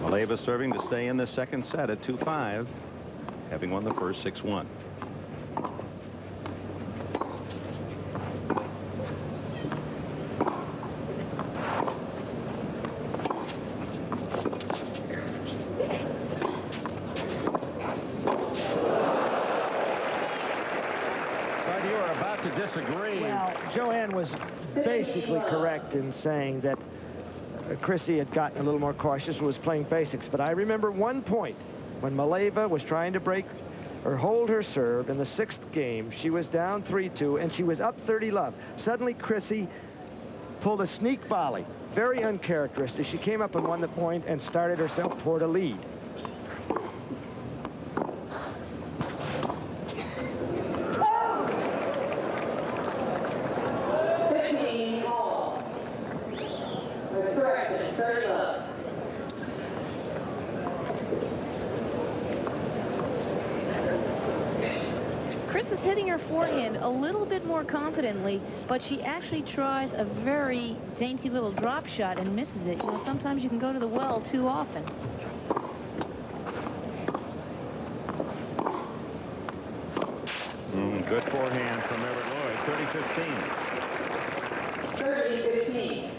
Maleeva serving to stay in the 2nd set at 2-5, having won the first 6-1. But you are about to disagree. Well, Joanne was basically correct in saying that Chrissy had gotten a little more cautious and was playing basics. But I remember one point when Maleeva was trying to break or hold her serve in the 6th game. She was down 3-2, and she was up 30-love. Suddenly, Chrissy pulled a sneak volley. Very uncharacteristic. She came up and won the point and started herself toward a lead. Chris is hitting her forehand a little bit more confidently, but she actually tries a very dainty little drop shot and misses it. You know, sometimes you can go to the well too often. Good forehand from Evert Lloyd, 30-15. 30-15.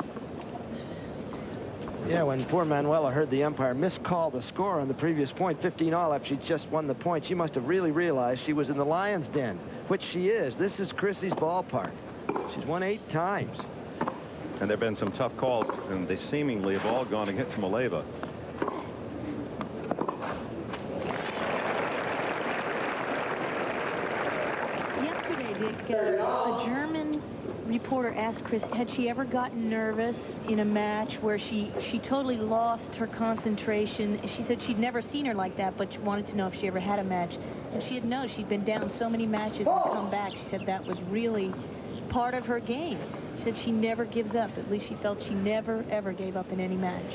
Yeah, when poor Manuela heard the umpire miscall the score on the previous point, 15-all, after she just won the point, she must have really realized she was in the lion's den, which she is. This is Chrissy's ballpark. She's won 8 times. And there have been some tough calls, and they seemingly have all gone against Maleeva. Yesterday, Dick, a German reporter asked Chris, had she ever gotten nervous in a match where she totally lost her concentration? She said she'd never seen her like that, but she wanted to know if she ever had a match. And she had no, she'd been down so many matches and come back. She said that was really part of her game. She said she never gives up. At least she felt she never, ever gave up in any match.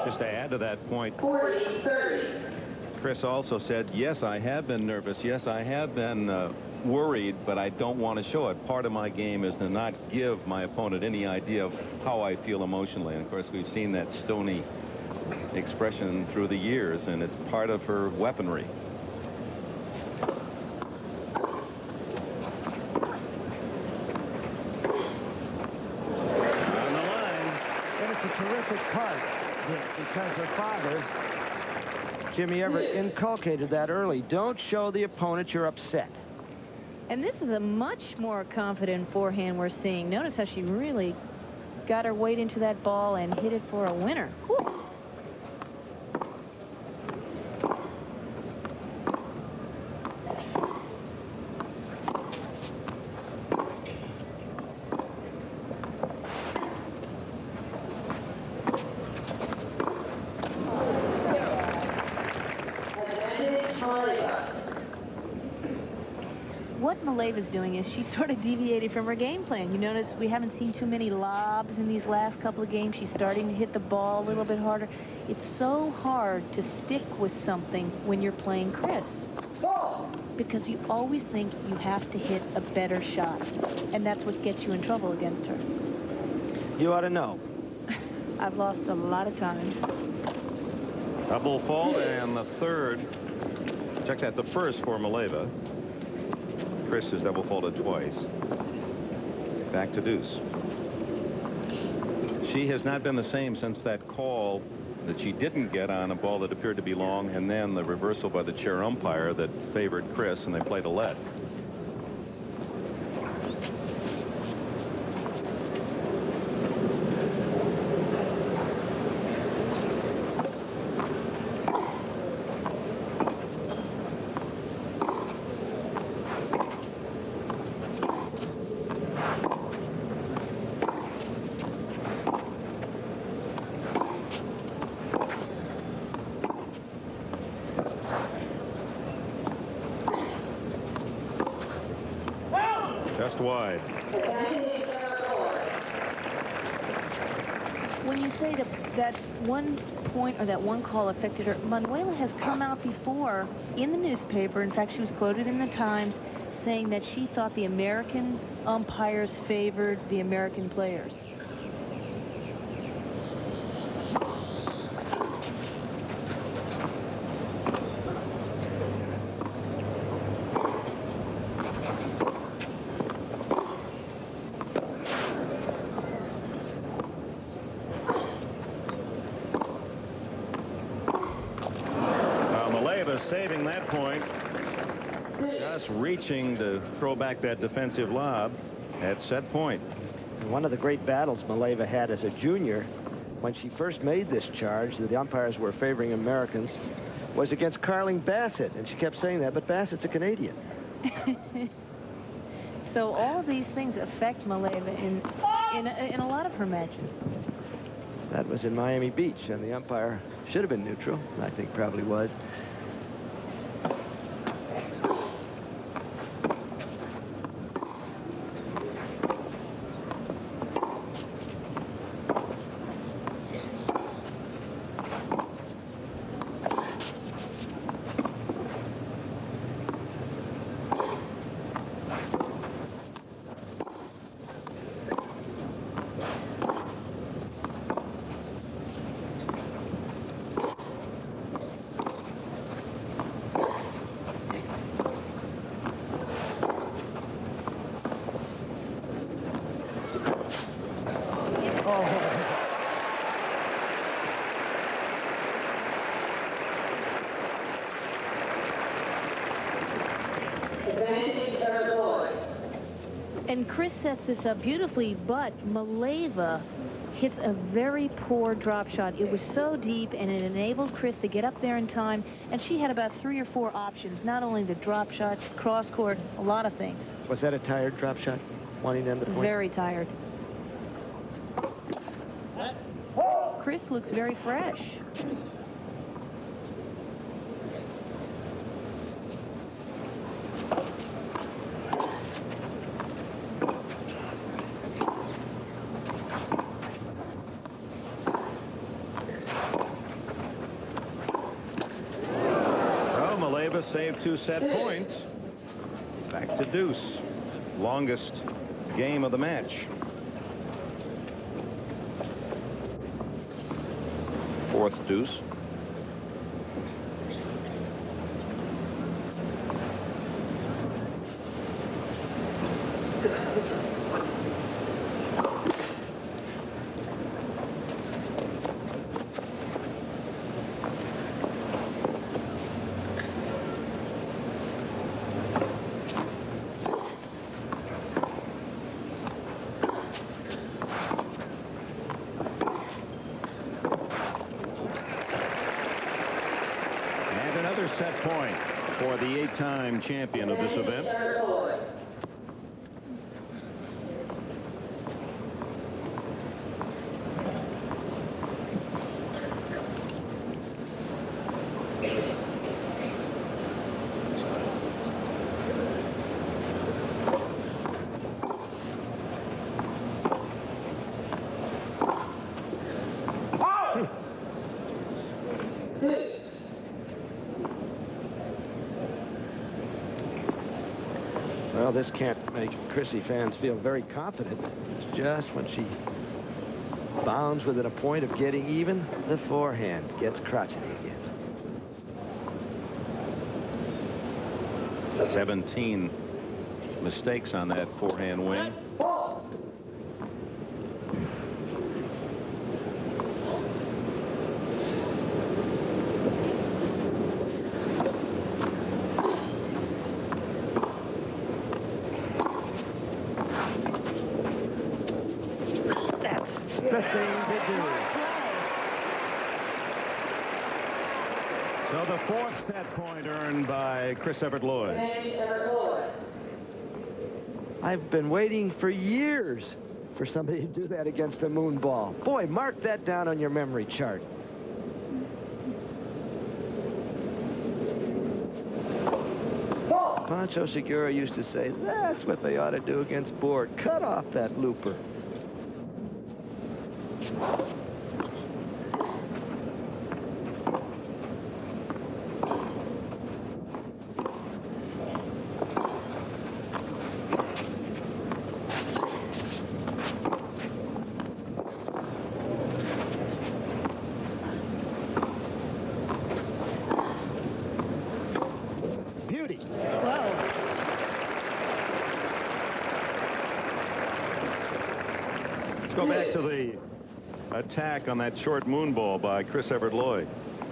Just to add to that point, 40-30. Chris also said, yes, I have been nervous. Yes, I have been worried, but I don't want to show it. Part of my game is to not give my opponent any idea of how I feel emotionally. And of course, we've seen that stony expression through the years, and it's part of her weaponry. On the line. And it's a terrific part, because her father, Jimmy Evert, inculcated that early. Don't show the opponent you're upset. And this is a much more confident forehand we're seeing. Notice how she really got her weight into that ball and hit it for a winner. Whew. What Maleeva's doing is she's sort of deviated from her game plan. You notice we haven't seen too many lobs in these last couple of games. She's starting to hit the ball a little bit harder. It's so hard to stick with something when you're playing Chris, because you always think you have to hit a better shot, and that's what gets you in trouble against her. You ought to know. I've lost a lot of times. Double fault, and the third. Check that, the first for Maleeva. Chris has double faulted twice. Back to deuce. She has not been the same since that call that she didn't get on a ball that appeared to be long, and then the reversal by the chair umpire that favored Chris, and they played a let. Just wide. When you say that one point or that one call affected her, Manuela has come out before in the newspaper. In fact, she was quoted in the Times saying that she thought the American umpires favored the American players. Saving that point, just reaching to throw back that defensive lob at set point. One of the great battles Maleeva had as a junior, when she first made this charge that the umpires were favoring Americans, was against Carling Bassett, and she kept saying that, but Bassett's a Canadian. So all of these things affect Maleeva in a lot of her matches. That was in Miami Beach, and the umpire should have been neutral. I think probably was. And Chris sets this up beautifully, but Maleeva hits a very poor drop shot. It was so deep, and it enabled Chris to get up there in time, and she had about 3 or 4 options, not only the drop shot, cross court, a lot of things. Was that a tired drop shot, wanting them to point? Very tired. Chris looks very fresh. Saved 2 set points. Back to deuce. Longest game of the match. 4th deuce. Set point for the 8-time champion of this event. Well, this can't make Chrissy fans feel very confident. It's just when she bounds within a point of getting even, the forehand gets crotchety again. 17 mistakes on that forehand wing. So the 4th set point earned by Chris Evert Lloyd. I've been waiting for years for somebody to do that against a moon ball. Boy, mark that down on your memory chart. Pancho Segura used to say, that's what they ought to do against Board. Cut off that looper. Go back to the attack on that short moon ball by Chris Evert Lloyd.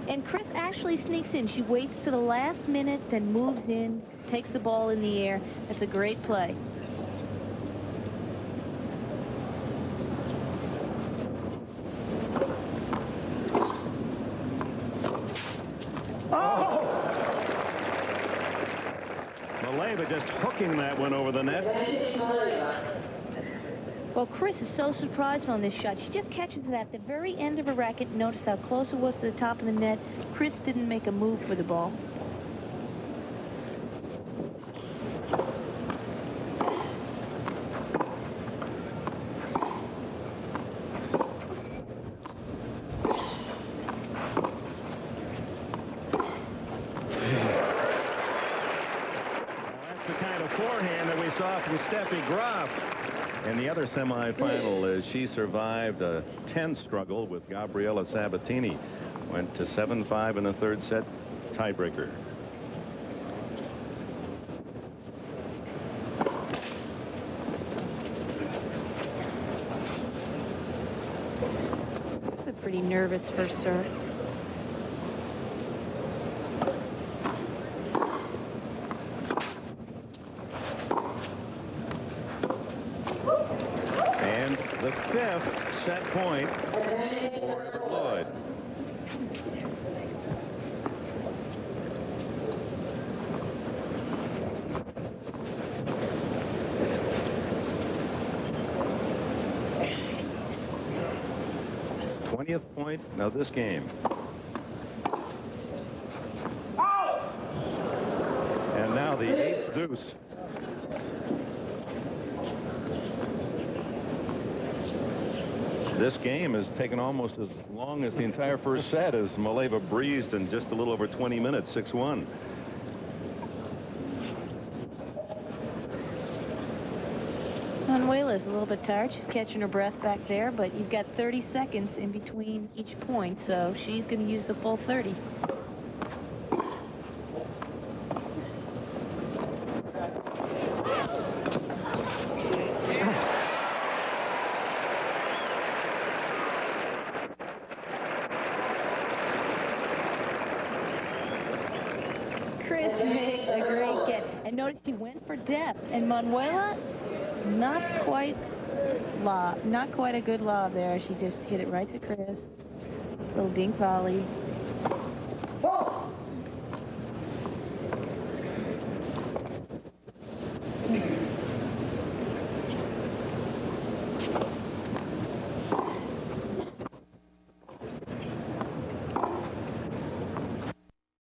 And Chris actually sneaks in. She waits to the last minute, then moves in, takes the ball in the air. That's a great play. Oh! Maleeva just hooking that one over the net. Well, Chris is so surprised on this shot. She just catches it at the very end of her racket. Notice how close it was to the top of the net. Chris didn't make a move for the ball. That's the kind of forehand that we saw from Steffi Graf in the other semifinal. As she survived a tense struggle with Gabriela Sabatini. Went to 7-5 in the 3rd set, tiebreaker. It's a pretty nervous first serve. set point for Evert Lloyd. Point of this game. And now the 8th deuce. This game has taken almost as long as the entire first set as Maleeva breezed in just a little over 20 minutes, 6-1. Manuela's a little bit tired. She's catching her breath back there, but you've got 30 seconds in between each point, so she's going to use the full 30. Chris made a great get. And notice she went for depth, and Manuela, not quite a good lob there. She just hit it right to Chris. Little dink volley.